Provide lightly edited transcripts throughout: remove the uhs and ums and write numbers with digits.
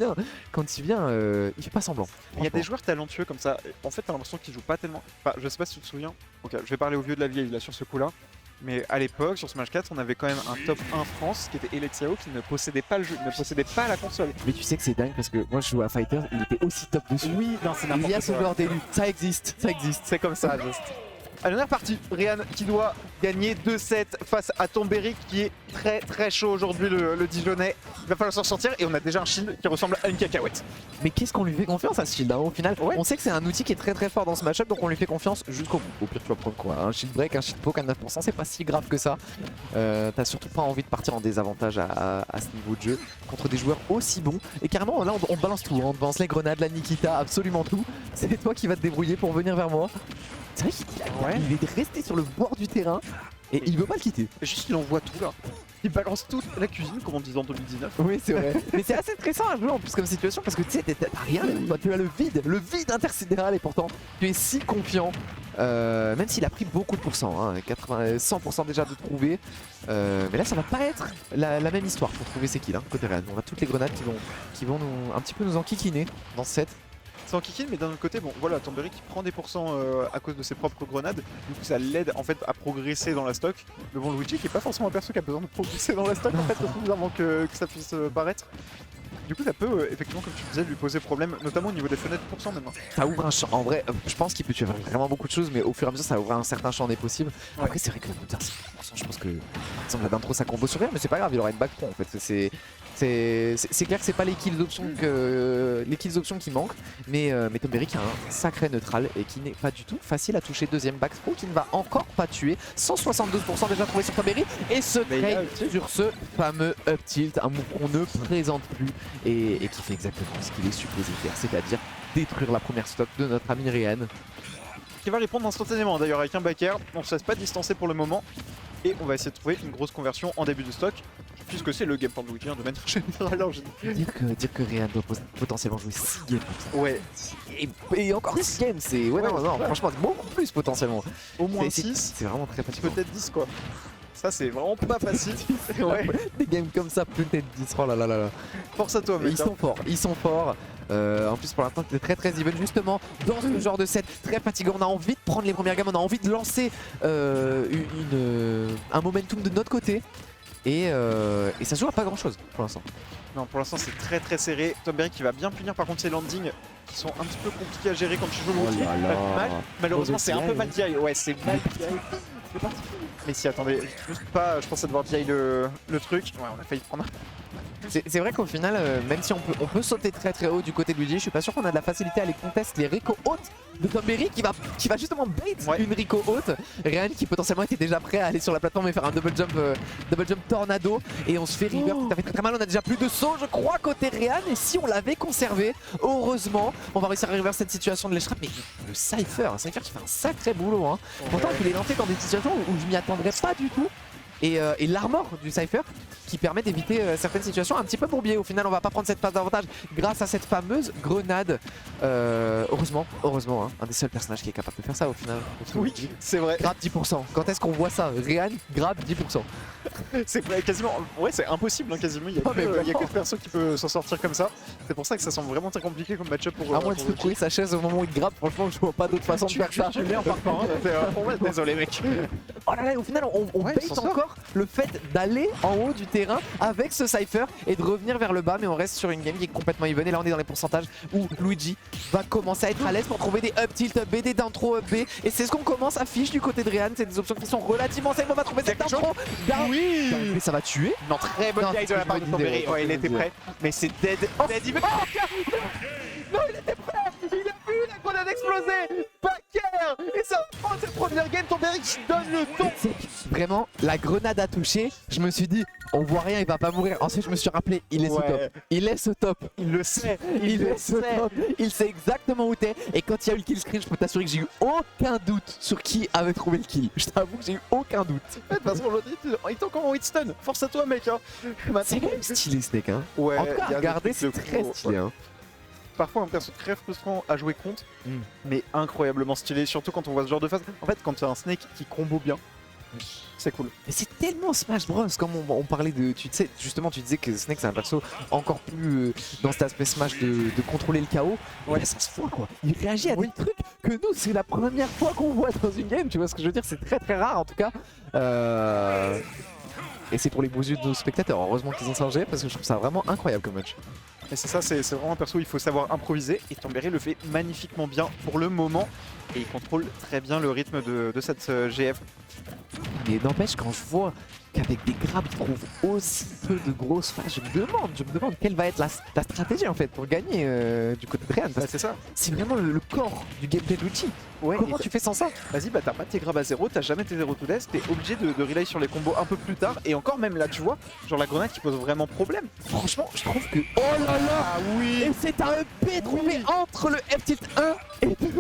il fait pas semblant. Il y a des joueurs talentueux comme ça. En fait, t'as l'impression qu'ils jouent pas tellement. Enfin, je sais pas si tu te souviens. Ok, je vais parler au vieux de la vieille là sur ce coup-là. Mais à l'époque, sur Smash 4, on avait quand même un top 1 France qui était Alexiao qui ne possédait pas le jeu, ne possédait pas la console. Mais tu sais que c'est dingue parce que moi je joue à Fighter, il était aussi top dessus. Oui, non, c'est Il y a n'importe ce quoi. joueur d'élu, ça existe. C'est comme ça, juste. Allez, on est reparti. Ryan qui doit gagner 2-7 face à Tomberic qui est très chaud aujourd'hui, le Dijonais. Il va falloir s'en sortir et on a déjà un shield qui ressemble à une cacahuète. Mais qu'est-ce qu'on lui fait confiance à ce shield hein, au final Ouais. On sait que c'est un outil qui est très fort dans ce match-up, donc on lui fait confiance jusqu'au bout. Au pire, tu vas prendre quoi? Un shield break, un shield poke à 9%, c'est pas si grave que ça. T'as surtout pas envie de partir en désavantage à ce niveau de jeu contre des joueurs aussi bons. Et carrément, là, on balance tout. Hein. On balance les grenades, la Nikita, absolument tout. C'est toi qui vas te débrouiller pour venir vers moi. C'est vrai qu'il est resté sur le bord du terrain et il veut pas le quitter. Juste, il envoie tout là. Il balance toute la cuisine, comme on disait en 2019. Oui, c'est vrai. Mais c'est assez stressant à jouer en plus comme situation parce que tu sais, t'as rien, toi, tu as le vide intersidéral et pourtant tu es si confiant. Même s'il a pris beaucoup de pourcents, hein, 100% déjà de trouver. Mais là, ça va pas être la même histoire pour trouver ses kills hein, côté Real. On a toutes les grenades qui vont un petit peu nous enquiquiner dans ce set. C'est en kikin, mais d'un autre côté, bon voilà, Tomberic qui prend des pourcents à cause de ses propres grenades, du coup ça l'aide en fait à progresser dans la stock. Le bon Luigi qui est pas forcément un perso qui a besoin de progresser dans la stock en fait, avant que ça puisse paraître. Du coup ça peut effectivement comme tu disais lui poser problème, notamment au niveau des fenêtres pourcents même. Ça ouvre un champ, en vrai je pense qu'il peut tuer vraiment beaucoup de choses mais au fur et à mesure ça ouvre un certain champ des possibles. Ouais. Après c'est vrai que le moteur c'est 100%, je pense que par exemple la d'intro ça combo sur rien mais c'est pas grave, il aura une back pro en fait. C'est clair que c'est pas les kills options qui manquent, mais Tomberic a un sacré neutral et qui n'est pas du tout facile à toucher. Deuxième back pro qui ne va encore pas tuer. 172% déjà trouvé sur Tomberic et ce trade sur ce fameux up tilt, un move qu'on ne présente plus et qui fait exactement ce qu'il est supposé faire, c'est-à-dire détruire la première stock de notre ami Ryan. Qui va répondre instantanément d'ailleurs avec un backer, on se laisse pas distancer pour le moment. Et on va essayer de trouver une grosse conversion en début de stock, puisque c'est le game plan de Luigi de manière générale. Dire que Ryan doit potentiellement jouer 6 games. Ouais. Et encore 6 games, c'est... Ouais, non, franchement, beaucoup plus potentiellement. Au moins 6, c'est vraiment très fatigant. peut-être 10 quoi. Ça c'est vraiment pas facile. Ouais. Des games comme ça, peut-être 10, oh là là là là. Force à toi mec. Ils sont forts. En plus pour l'instant c'est très even justement dans ce genre de set très fatigant. On a envie de prendre les premières gammes, on a envie de lancer un momentum de notre côté et ça se joue à pas grand chose pour l'instant. Non pour l'instant c'est très serré. Tomberic qui va bien punir par contre ses landings qui sont un petit peu compliqués à gérer quand tu joues le ulti. Malheureusement c'est un peu mal DI. Ouais c'est mal DI. C'est parti. Mais si attendez, juste pas, je pensais devoir DI le truc. Ouais on a failli prendre. C'est vrai qu'au final, même si on peut sauter très haut du côté de Luigi, je suis pas sûr qu'on a de la facilité à les contest les Rico hautes de Tomberic qui va justement bait une Rico haute. Ryan qui potentiellement était déjà prêt à aller sur la plateforme et faire un double jump tornado et on se fait river, ça fait très mal, on a déjà plus de sauts je crois côté Ryan et si on l'avait conservé, heureusement on va réussir à reverser cette situation de l'écharpe. Mais le Cypher qui fait un sacré boulot hein. Pourtant il est lancé dans des situations où je m'y attendrais pas du tout. Et l'armor du Cypher qui permet d'éviter certaines situations un petit peu bourbier. Au final on va pas prendre cette phase d'avantage grâce à cette fameuse grenade. Heureusement hein, un des seuls personnages qui est capable de faire ça au final. Oui c'est vrai. Grab 10%, quand est-ce qu'on voit ça? Ryan grab 10%. C'est quasiment, ouais c'est impossible hein, quasiment, il y a que le perso qui peut s'en sortir comme ça. C'est pour ça que ça semble vraiment très compliqué comme match-up pour... À moins de se trouver sa chaise au moment où il grappe, franchement je vois pas d'autre façon de faire ça. Tu l'es en partant, désolé mec. Oh là là, au final on bait encore le fait d'aller en haut du terrain avec ce Cypher et de revenir vers le bas, mais on reste sur une game qui est complètement even et là on est dans les pourcentages où Luigi va commencer à être à l'aise pour trouver des up tilt, up B, des d'intro up B et c'est ce qu'on commence à fiche du côté de Ryan, c'est des options qui sont relativement safe, on va trouver cette intro. Oui mais ça va tuer. Non très bonne guide de la part de Tomberic, ouais il était prêt, mais c'est dead, dead even. Non il était prêt, il a vu la grenade exploser. Backer et ça prend cette première game, Tomberic qui donne le ton. Vraiment, la grenade a touché, je me suis dit, on voit rien, il va pas mourir. Ensuite, je me suis rappelé, il est ce top. Il est ce top. Il le sait. Il est ce top. Il sait exactement où t'es. Et quand il y a eu le kill screen, je peux t'assurer que j'ai eu aucun doute sur qui avait trouvé le kill. Je t'avoue que j'ai eu aucun doute. De toute façon, aujourd'hui, il est encore en hit stun. Force à toi, mec. Hein. C'est quand même stylé, Snake. Hein. Ouais, en tout cas, regardez, c'est très stylé. Hein. Parfois un perso très frustrant à jouer contre, mais incroyablement stylé, surtout quand on voit ce genre de phase. En fait, quand tu as un Snake qui combo bien, C'est cool. Mais c'est tellement Smash Bros, comme on parlait de... Tu sais, justement, tu disais que Snake c'est un perso encore plus dans cet aspect Smash de contrôler le chaos. Ouais, ça se voit quoi. Il réagit à des trucs que nous, c'est la première fois qu'on voit dans une game, tu vois ce que je veux dire, c'est très rare en tout cas. Et c'est pour les beaux yeux de nos spectateurs, heureusement qu'ils ont changé parce que je trouve ça vraiment incroyable comme match. Et c'est ça, c'est vraiment un perso où il faut savoir improviser et Tonberry le fait magnifiquement bien pour le moment et il contrôle très bien le rythme de cette GF. Mais n'empêche, quand je vois qu'avec des grabs il trouve aussi peu de grosses phases, je me demande quelle va être la stratégie en fait pour gagner du côté de Ryan. Bah, c'est ça. C'est vraiment le corps du gameplay de Luigi. Ouais, comment tu fais sans ça? Vas-y, bah t'as pas tes grabs à 0, t'as jamais tes 0 to death, t'es obligé de relay sur les combos un peu plus tard et encore même là tu vois, genre la grenade qui pose vraiment problème. Franchement, je trouve que... Oh là là. Ah oui. Et c'est un EP trouvé entre le F-Tilt 1 et 2.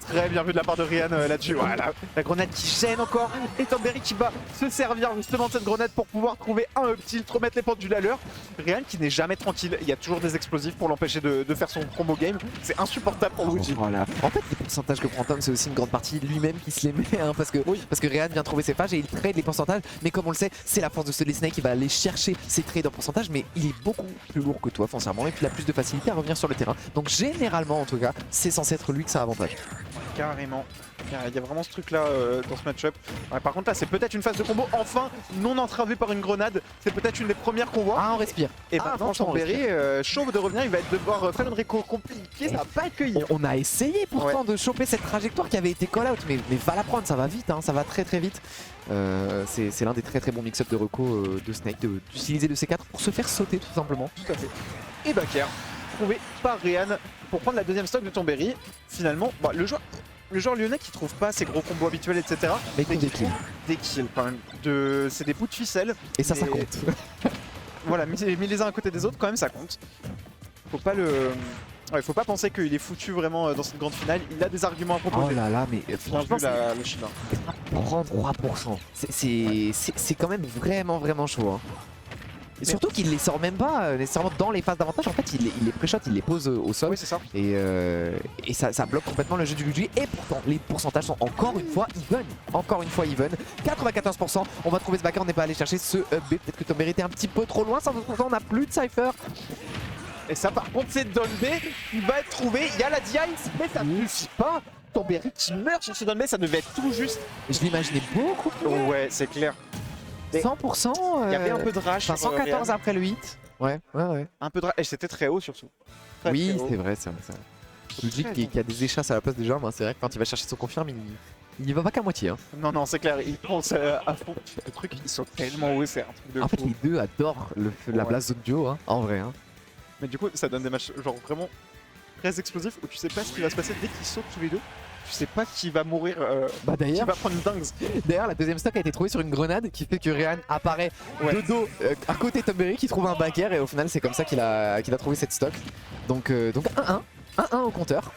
Très bien vu de la part de Ryan là-dessus. Voilà, la grenade qui gêne encore. Et Tonberry qui va se servir justement de cette grenade pour pouvoir trouver un up tilt, remettre les pendules à l'heure. Ryan qui n'est jamais tranquille. Il y a toujours des explosifs pour l'empêcher de faire son combo game. C'est insupportable pour Luigi. Voilà. En fait, les pourcentages que prend Tom, c'est aussi une grande partie lui-même qui se les met. Hein, parce que Ryan vient trouver ses phases et il trade les pourcentages. Mais comme on le sait, c'est la force de Solid Snake qui va aller chercher ses trades en pourcentage. Mais il est beaucoup plus lourd que toi, foncièrement. Et puis il a plus de facilité à revenir sur le terrain. Donc généralement, en tout cas, c'est censé être lui que ça avantage. Carrément. Il y a vraiment ce truc là dans ce match-up. Ouais, par contre là c'est peut-être une phase de combo enfin non entravée par une grenade. C'est peut-être une des premières qu'on voit. Ah, on respire. Et maintenant Tonberry chauve de revenir, il va devoir faire une réco compliquée, ça va pas accueillir. On a essayé pourtant de choper cette trajectoire qui avait été call out, mais va la prendre, ça va vite, hein, ça va très vite. C'est l'un des très bons mix-up de reco de Snake, d'utiliser le C4 pour se faire sauter tout simplement. Tout à fait. Et backer trouvé par Ryan pour prendre la deuxième stock de Tonberry. Finalement, bah, le joueur lyonnais qui trouve pas ses gros combos habituels, etc. Mais des kills. Des kills quand même. C'est des bouts de ficelle. Et ça compte. Voilà, mais les uns à côté des autres, quand même, ça compte. Faut pas le... Ouais, faut pas penser qu'il est foutu vraiment dans cette grande finale. Il a des arguments à proposer. Oh là là, mais franchement, le Chinois. 33%. C'est quand même vraiment chaud. Hein. Et surtout qu'il les sort même pas nécessairement dans les phases d'avantage, en fait il les pré-shot, il les pose au sol. Oui, c'est ça. Et ça bloque complètement le jeu du Luigi. Et pourtant les pourcentages sont encore une fois even. 94%, on va trouver ce backer, on n'est pas allé chercher ce up B. Peut-être que Tonberry était un petit peu trop loin, 100%, on n'a plus de Cypher. Et ça par contre c'est Don B qui va être trouvé, il y a la DI, mais ça ne suffit pas. Tonberry qui meurt sur ce Don B, ça devait être tout juste. Je l'imaginais beaucoup plus. Ouais, c'est clair. 100%. Il y avait un peu de rage. 114 après le 8. Ouais. Un peu de rage. Et c'était très haut surtout. Oui, c'est vrai. Luigi qui a des échasses à la place des gens, c'est vrai que quand il va chercher son confirme, il n'y va pas qu'à moitié. Hein. Non, c'est clair, il pense à fond. Le truc, ils sont tellement hauts, c'est un truc de fou. En fait, les deux adorent la place zone duo, hein, en vrai. Hein. Mais du coup, ça donne des matchs genre vraiment très explosifs où tu sais pas ce qui va se passer dès qu'ils sautent tous les deux. Tu sais pas qui va mourir, qui va prendre une dingue. D'ailleurs, la deuxième stock a été trouvée sur une grenade qui fait que Ryan apparaît de dos à côté de Tonberry qui trouve un backer et au final, c'est comme ça qu'il a trouvé cette stock. Donc 1-1 au compteur.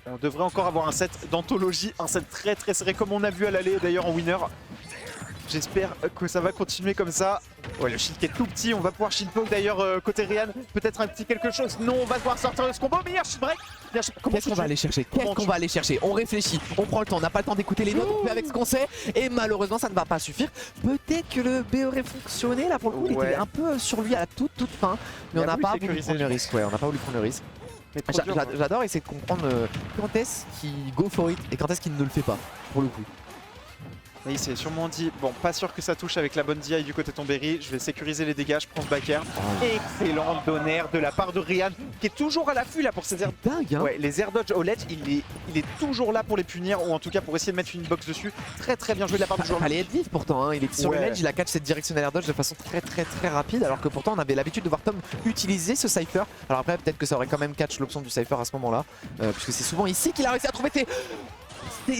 On devrait encore avoir un set d'anthologie, un set très serré comme on a vu à l'aller d'ailleurs en winner. J'espère que ça va continuer comme ça. Ouais, le shield qui est tout petit, on va pouvoir shield poke d'ailleurs côté Ryan. Peut-être un petit quelque chose. Non, on va devoir sortir de ce combo. Meilleur shield break. Qu'est-ce qu'on va aller chercher? On réfléchit, on prend le temps, on n'a pas le temps d'écouter les notes, on fait avec ce qu'on sait. Et malheureusement, ça ne va pas suffire. Peut-être que le B aurait fonctionné. Là, pour le coup, il était un peu sur lui à la toute fin. Mais on n'a pas voulu prendre le risque. On n'a pas voulu prendre le risque. J'adore essayer de comprendre quand est-ce qu'il go for it et quand est-ce qu'il ne le fait pas, pour le coup. Et il s'est sûrement dit, bon, pas sûr que ça touche avec la bonne DI du côté Tonberry, je vais sécuriser les dégâts, je prends ce backer. Excellent donner de la part de Ryan, qui est toujours à l'affût là pour ses airs. Dingue, hein. Ouais, les air dodge au ledge, il est toujours là pour les punir, ou en tout cas pour essayer de mettre une box dessus. Très bien joué de la part du joueur. Fallait être vif pourtant, hein. Il est sur le ledge, il a catch cette directionnelle air dodge de façon très rapide, alors que pourtant on avait l'habitude de voir Tom utiliser ce Cypher. Alors après, peut-être que ça aurait quand même catch l'option du Cypher à ce moment-là, puisque c'est souvent ici qu'il a réussi à trouver ses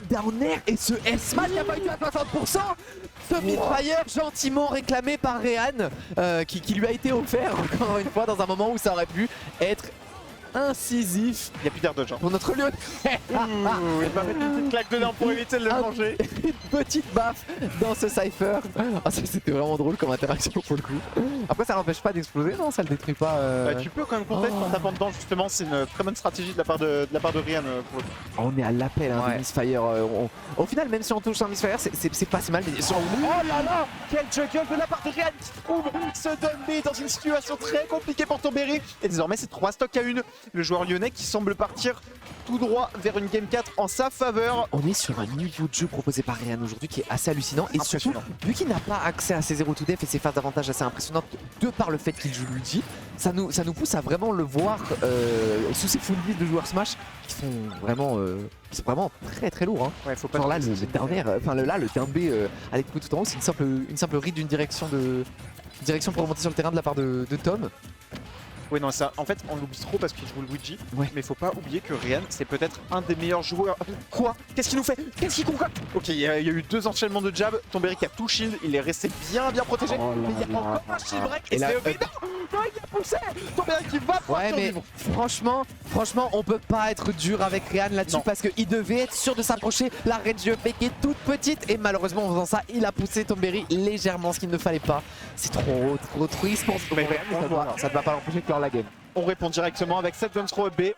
down air et ce S-Man qui a pas eu à 60%. Ce mid-fire gentiment réclamé par Ryan qui lui a été offert encore une fois dans un moment où ça aurait pu être incisif Il n'y a plus d'air dodge. Hein. pour notre lieu. Il va mettre une petite claque dedans pour éviter de le manger. Une petite baffe dans ce Cypher. Ah, ça c'était vraiment drôle comme interaction pour le coup. Après ça l'empêche pas d'exploser, non? Ça le détruit pas. Tu peux quand même contest en tapant dedans justement, c'est une très bonne stratégie de la part de Ryan pour le coup. On est à l'appel hein, des Misfire. Au final, même si on touche un Misfire, c'est pas si mal. Mais oh là là, quel juggle de la part de Ryan qui trouve ce Dumby dans une situation très compliquée pour Tomberry. Et désormais c'est 3 stocks à 1. Le joueur lyonnais qui semble partir tout droit vers une Game 4 en sa faveur. On est sur un niveau de jeu proposé par Ryan aujourd'hui qui est assez hallucinant. Et surtout, vu qu'il n'a pas accès à ses 0-to def et ses phases d'avantage assez impressionnantes de par le fait qu'il joue Luigi, ça nous pousse à vraiment le voir sous ses full list de joueurs Smash qui sont vraiment très très lourds. Hein. Ouais, faut pas genre là, le Dumby avec le coup tout en haut, c'est une simple read d'une direction pour remonter sur le terrain de la part de Tom. Oui, non, ça, en fait, on l'oublie trop parce qu'il joue Luigi. Ouais. Mais faut pas oublier que Ryan, c'est peut-être un des meilleurs joueurs. Quoi? Qu'est-ce qu'il nous fait? Qu'est-ce qu'il concocte? Ok, il y a eu 2 enchaînements de jab. Tomberry qui a tout shield. Il est resté bien protégé. Mais il y a encore un shield break. Et là, non, il a poussé. Tomberry qui va pouvoir survivre. Franchement, on peut pas être dur avec Ryan là-dessus parce qu'il devait être sûr de s'approcher. La range du EP qui est toute petite. Et malheureusement, en faisant ça, il a poussé Tomberry légèrement, ce qu'il ne fallait pas. C'est trop triste pour Ryan. Ça ne va pas l'empêcher de clore la game. On répond directement avec cette Bounce Throw B.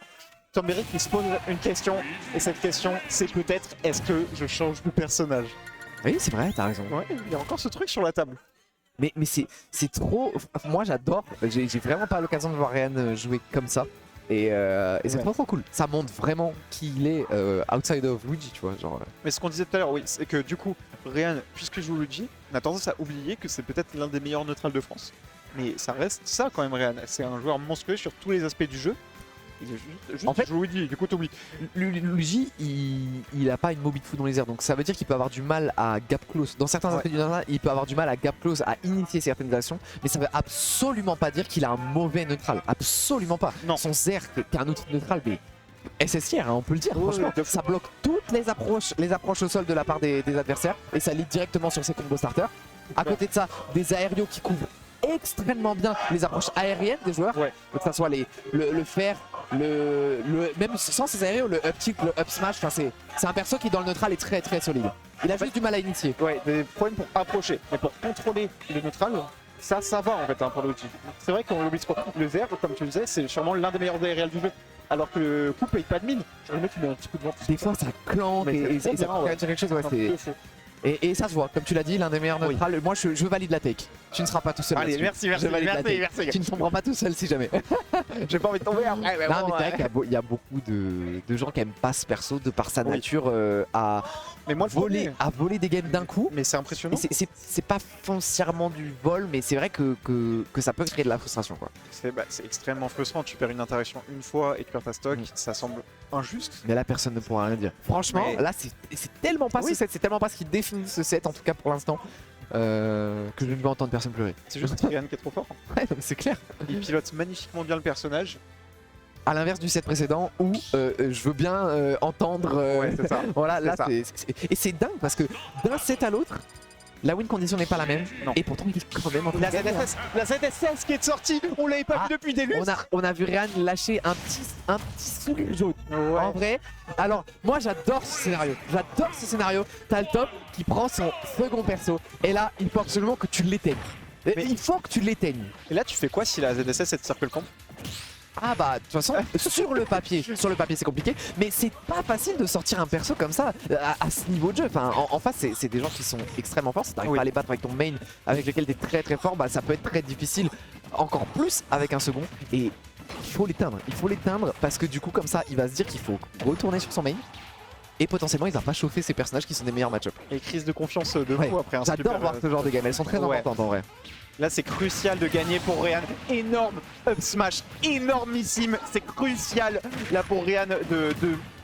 Tomberry qui se pose une question. Et cette question, c'est peut-être est-ce que je change de personnage? Oui, c'est vrai, t'as raison. Ouais, il y a encore ce truc sur la table. Mais c'est trop. Moi, j'adore. J'ai vraiment pas l'occasion de voir Ryan jouer comme ça. Et c'est trop cool. Ça montre vraiment qu'il est outside of Luigi, tu vois. Genre, Mais ce qu'on disait tout à l'heure, oui, c'est que du coup, Ryan, puisqu'il joue Luigi, on a tendance à oublier que c'est peut-être l'un des meilleurs neutrals de France. Mais ça reste ça quand même, Ryan. C'est un joueur monstrueux sur tous les aspects du jeu. En fait, joue Luigi, du coup t'oublies. Luigi, il a pas une mobilité fou dans les airs, donc ça veut dire qu'il peut avoir du mal à gap close. Dans certains aspects du jeu, il peut avoir du mal à gap close, à initier certaines actions, mais ça veut absolument pas dire qu'il a un mauvais neutral. Absolument pas. Non. Son Zer, qui est un outil neutral, mais SSIR, hein, on peut le dire, franchement. Ça bloque toutes les approches au sol de la part des adversaires, et ça lead directement sur ses combos starters. À côté de ça, des aérios qui couvrent extrêmement bien les approches aériennes des joueurs, que ce soit le fer, même sans ces aérios, le up tick, le up smash, c'est un perso qui dans le neutral est très très solide. Il a juste du mal à initier. Ouais, des problèmes pour approcher, mais pour contrôler le neutral, ça va en fait hein, pour l'outil. C'est vrai qu'on l'oublie trop. Le Zer, comme tu le disais, c'est sûrement l'un des meilleurs aériels du jeu. Alors que le coup paye pas de mine. Le mec il met un petit coup de vent. Des fois ça claque et ça peut dire quelque chose, et ça se voit, comme tu l'as dit, l'un des meilleurs neutrales. Moi je valide la take. Tu ne seras pas tout seul. Allez, merci. Tu ne tomberas pas tout seul si jamais. J'ai pas envie de tomber après. Mais non, mais c'est vrai qu'il y a beaucoup de gens qui aiment pas ce perso de par sa nature à voler des games d'un coup. Mais c'est impressionnant. C'est pas foncièrement du vol, mais c'est vrai que ça peut créer de la frustration, quoi. C'est extrêmement frustrant. Tu perds une interaction une fois et tu perds ta stock. Ça semble injuste. Mais là, personne ne pourra rien dire. Franchement, là, c'est tellement pas ce set, c'est tellement pas ce qui définit ce set, en tout cas pour l'instant. Que je ne veux entendre personne pleurer. C'est juste Ryan qui est trop fort. Ouais, c'est clair. Il pilote magnifiquement bien le personnage. À l'inverse du set précédent où je veux bien entendre. Ouais, c'est ça. Voilà, là, et c'est dingue parce que d'un set à l'autre, la win condition n'est pas la même. Non. Et pourtant, il est quand même en train de gagner. La ZSS qui est sortie, on l'avait pas vu depuis des lustres. On a vu Ryan lâcher un petit sourire jaune. Ouais. En vrai, alors moi j'adore ce scénario. T'as le top qui prend son second perso. Et là, il faut absolument que tu l'éteignes. Il faut que tu l'éteignes. Et là, tu fais quoi si la ZSS est de circle camp? Ah bah de toute façon sur le papier c'est compliqué, mais c'est pas facile de sortir un perso comme ça à ce niveau de jeu. Enfin en face c'est des gens qui sont extrêmement forts. Si t'arrives pas à les battre avec ton main avec lequel t'es très très fort, bah ça peut être très difficile, encore plus avec un second. Et il faut l'éteindre parce que du coup comme ça il va se dire qu'il faut retourner sur son main. Et potentiellement il va pas chauffer ces personnages qui sont des meilleurs match-up. Et crise de confiance de fou après un J'adore voir ce genre de game, elles sont très importantes en vrai. Là c'est crucial de gagner pour Ryan. Énorme up smash, énormissime. C'est crucial là pour Ryan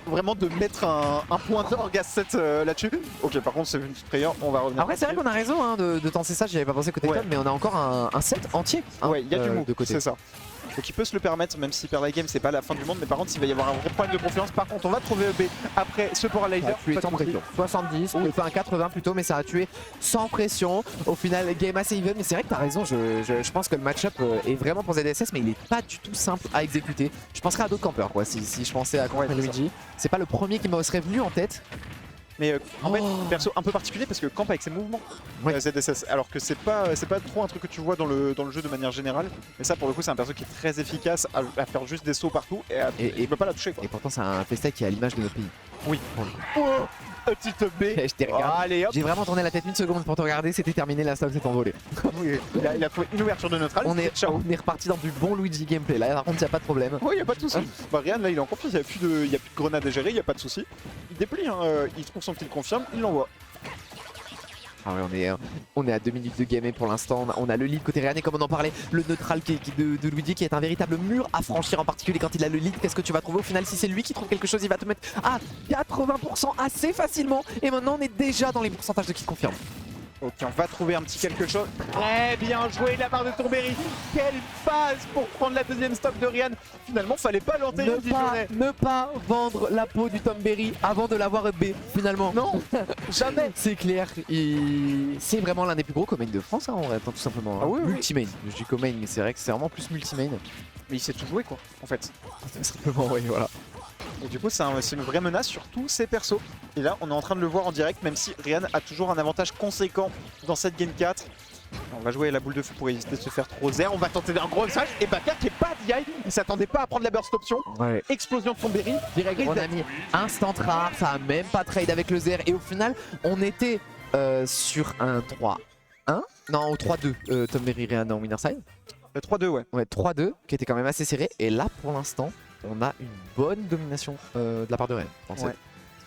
vraiment de mettre un point d'orgue à cette là-dessus. Ok, par contre c'est une petite player, on va revenir. Après c'est vrai qu'on a raison hein, de tenter ça, j'y avais pas pensé côté Tom, mais on a encore un set entier. Ouais, il y a du move, c'est ça. Donc il peut se le permettre, même s'il perd la game, c'est pas la fin du monde. Mais par contre, s'il va y avoir un vrai problème de confiance, par contre, on va trouver B après ce paralyzer. Ça a tué sans pression. 70, enfin 80 plutôt, mais ça a tué sans pression. Au final, game assez even. Mais c'est vrai que t'as raison, je pense que le match-up est vraiment pour ZSS, mais il est pas du tout simple à exécuter. Je penserais à d'autres campeurs, quoi, si je pensais à contre Luigi. C'est pas le premier qui me serait venu en tête. Mais en fait, perso un peu particulier parce que camp avec ses mouvements ZSS, alors que c'est pas trop un truc que tu vois dans le jeu de manière générale. Mais ça pour le coup c'est un perso qui est très efficace à faire juste des sauts partout et il peut pas la toucher quoi. Et pourtant c'est un playstyle qui est à l'image de notre pays. Oui. Petite B. Je t'ai regardé. Allez hop. J'ai vraiment tourné la tête une seconde pour te regarder, c'était terminé, la stock s'est envolée. Oui, il a trouvé une ouverture de neutral. On est reparti dans du bon Luigi gameplay là, par contre il n'y a pas de problème. Oui, il n'y a pas de souci. Bah Ryan là il est en confiance, il n'y a plus de grenades à gérer, il n'y a pas de souci. Il déplie, hein, il trouve son kill confirme, il l'envoie. Ah ouais, on est à 2 minutes de game et pour l'instant on a le lead côté Ryan et comme on en parlait, le neutral de Luigi qui est un véritable mur à franchir en particulier quand il a le lead. Qu'est-ce que tu vas trouver au final? Si c'est lui qui trouve quelque chose, il va te mettre à 80% assez facilement et maintenant on est déjà dans les pourcentages de kill confirme. Ok, on va trouver un petit quelque chose. Très bien joué la part de Tomberry. Quelle phase pour prendre la deuxième stock de Ryan. Finalement, fallait pas l'enterrer. Ne pas vendre la peau du Tomberry avant de l'avoir B finalement. Non, jamais. C'est clair. C'est vraiment l'un des plus gros co-main de France, hein, en vrai, tout simplement. Ah oui, multi-main. Je dis co-main, mais c'est vrai que c'est vraiment plus multi-main. Mais il sait tout jouer quoi, en fait. Tout simplement, oui, voilà. Et du coup, c'est une vraie menace sur tous ces persos. Et là, on est en train de le voir en direct, même si Ryan a toujours un avantage conséquent dans cette game 4. On va jouer la boule de feu pour éviter de se faire trop zer. On va tenter un gros message. Et Baka qui est pas DI, il s'attendait pas à prendre la burst option. Ouais. Explosion de Tomberry. Direct. On a mis instant rare, ça a même pas trade avec le zer. Et au final, on était sur un 3-1. Non, au 3-2, Tomberry Ryan en winner side. 3-2, ouais. Ouais, 3-2, qui était quand même assez serré. Et là, pour l'instant, on a une bonne domination de la part de Ryan. Ouais.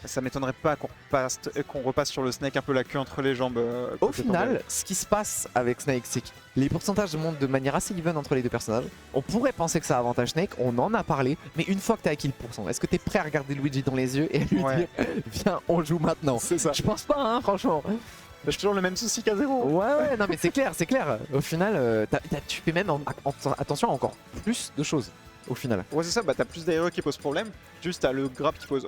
Ça m'étonnerait pas qu'on repasse sur le Snake un peu la queue entre les jambes. Au final, ce qui se passe avec Snake, c'est que les pourcentages montent de manière assez even entre les deux personnages. On pourrait penser que ça avantage Snake, on en a parlé, mais une fois que tu as acquis le pourcent, est-ce que tu es prêt à regarder Luigi dans les yeux et à lui dire viens, on joue maintenant? C'est ça. Je pense pas, hein, franchement. J'ai toujours le même souci qu'à 0. Ouais, non mais c'est clair, c'est clair. Au final, tu fais même attention à encore plus de choses. Au final. Ouais, c'est ça, bah t'as plus d'aéros qui posent problème. Juste t'as le grab qui pose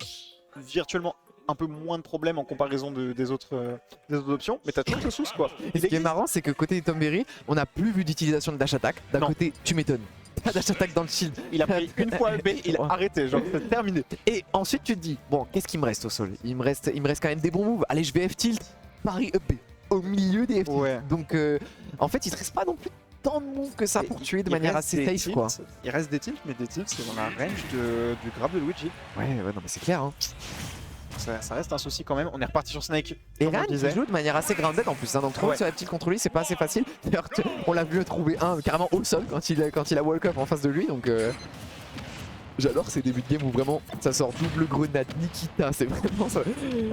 virtuellement un peu moins de problèmes en comparaison des autres options, mais t'as toujours le sous quoi. Et ce qui est marrant, c'est que côté Tomberry, on n'a plus vu d'utilisation de dash attack. D'un côté, tu m'étonnes. Pas dash attack dans le shield. Il a pris une fois B, il a arrêté, genre c'est terminé. Et ensuite tu te dis, bon, qu'est-ce qui me reste au sol? Il me reste quand même des bons moves. Allez, je vais F-tilt, Paris up B, au milieu des F-tilt. Ouais. Donc en fait, il te reste pas non plus tant de moves que ça pour tuer de manière assez safe quoi. Il reste des tilts, mais des tilts c'est dans la range du grab de Luigi. Ouais, non mais c'est clair hein. Ça reste un souci quand même, on est reparti sur Snake. Et Ryan qui joue de manière assez grounded en plus, hein, donc trouver sur la petite contre lui c'est pas assez facile. D'ailleurs on l'a vu trouver un carrément au sol quand il a walk up en face de lui, donc j'adore ces débuts de game où vraiment ça sort double grenade, Nikita, c'est vraiment ça.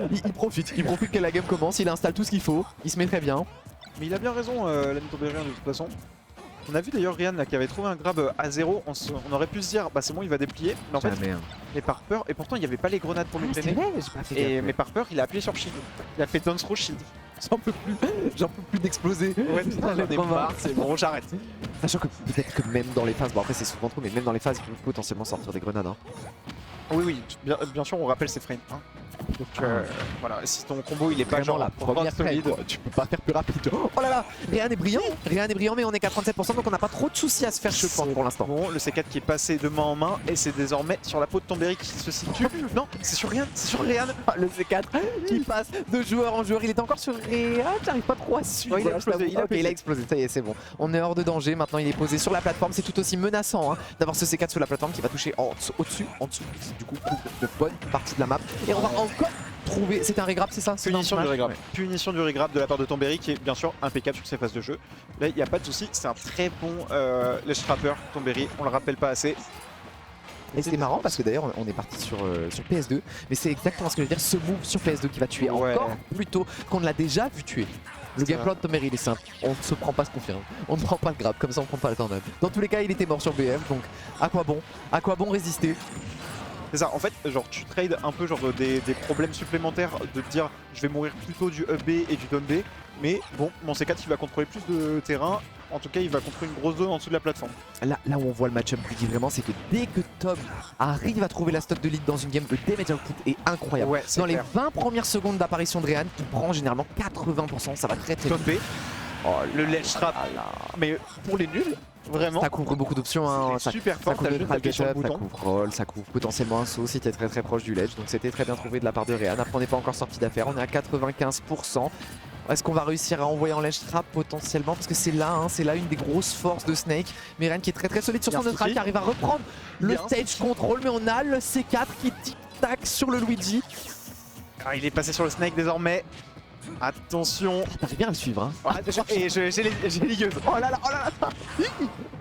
Il profite que la game commence, il installe tout ce qu'il faut, il se met très bien. Mais il a bien raison l'ami Tomberry de toute façon. On a vu d'ailleurs Ryan là, qui avait trouvé un grab à 0, on aurait pu se dire bah c'est bon il va déplier, mais en fait mais par peur, et pourtant il n'y avait pas les grenades pour lui traîner. Mais par peur il a appuyé sur shield, il a fait down throw shield. J'en peux plus d'exploser. Ouais putain j'en ai marre, c'est bon j'arrête. Sachant que peut-être que même dans les phases, bon après c'est souvent trop, mais même dans les phases il peut potentiellement sortir des grenades hein. Oui bien sûr on rappelle ses frames hein. Donc voilà, si ton combo il est pas genre la première solide, tu peux pas faire plus rapide. Oh là là, Ryan est brillant mais on est qu'à 37% donc on n'a pas trop de soucis à se faire je pense pour l'instant. Bon, le C4 qui est passé de main en main et c'est désormais sur la peau de Tomberry qui se situe. Non, c'est sur Ryan, Le C4 qui passe de joueur en joueur, il est encore sur Ryan, j'arrive pas trop à suivre. Il a explosé, ça y est c'est bon. On est hors de danger, maintenant il est posé sur la plateforme, c'est tout aussi menaçant hein, d'avoir ce C4 sur la plateforme qui va toucher au-dessus, du coup de bonne partie de la map. Et on va encore trouver, c'est un regrab c'est ça? Punition du regrab. Punition du regrab de la part de Tomberry qui est bien sûr impeccable sur ses phases de jeu. Là il n'y a pas de souci, c'est un très bon ledge trapper Tomberry, on le rappelle pas assez. Et c'est marrant parce que d'ailleurs on est parti sur PS2, mais c'est exactement ce que je veux dire, ce move sur PS2 qui va tuer encore plus tôt qu'on ne l'a déjà vu tuer. Le gameplay de Tomberry il est simple, on ne se prend pas ce confirme, on ne prend pas le grab, comme ça on prend pas le tornade. Dans tous les cas il était mort sur BF, donc à quoi bon résister? C'est ça, en fait, genre tu trades un peu genre des problèmes supplémentaires de te dire je vais mourir plutôt du up B et du down B, mais bon, mon C4 il va contrôler plus de terrain En tout cas, il va construire une grosse zone en dessous de la plateforme. Là où on voit le match-up Briggy vraiment, c'est que dès que Tom arrive à trouver la stock de lead dans une game, le damage output est incroyable. Ouais, dans clair. les 20 premières secondes d'apparition de Rehan, il prend généralement 80%, ça va très vite. Tombé. Oh, Le ledge trap. Mais pour les nuls, vraiment. Ça couvre beaucoup d'options. Hein. C'est super Ça fort, couvre t'as le juste tral appuyé sur le get-up, ça bouton. couvre roll, ça couvre potentiellement un saut si t'es très proche du ledge. Donc c'était très bien trouvé de la part de Rehan. Après on n'est pas encore sorti d'affaire, on est à 95%. Est-ce qu'on va réussir à envoyer en ledge trap potentiellement? Parce que c'est là une des grosses forces de Snake. Mais Rehan qui est très solide sur son neutral, qui arrive à reprendre le stage control. Mais on a le C4 qui tic-tac sur le Luigi. Ah, il est passé sur le Snake désormais. Attention. T'arrives bien à le suivre. Hein. Ah, et j'ai les ligueuses. Oh là là, oh là là.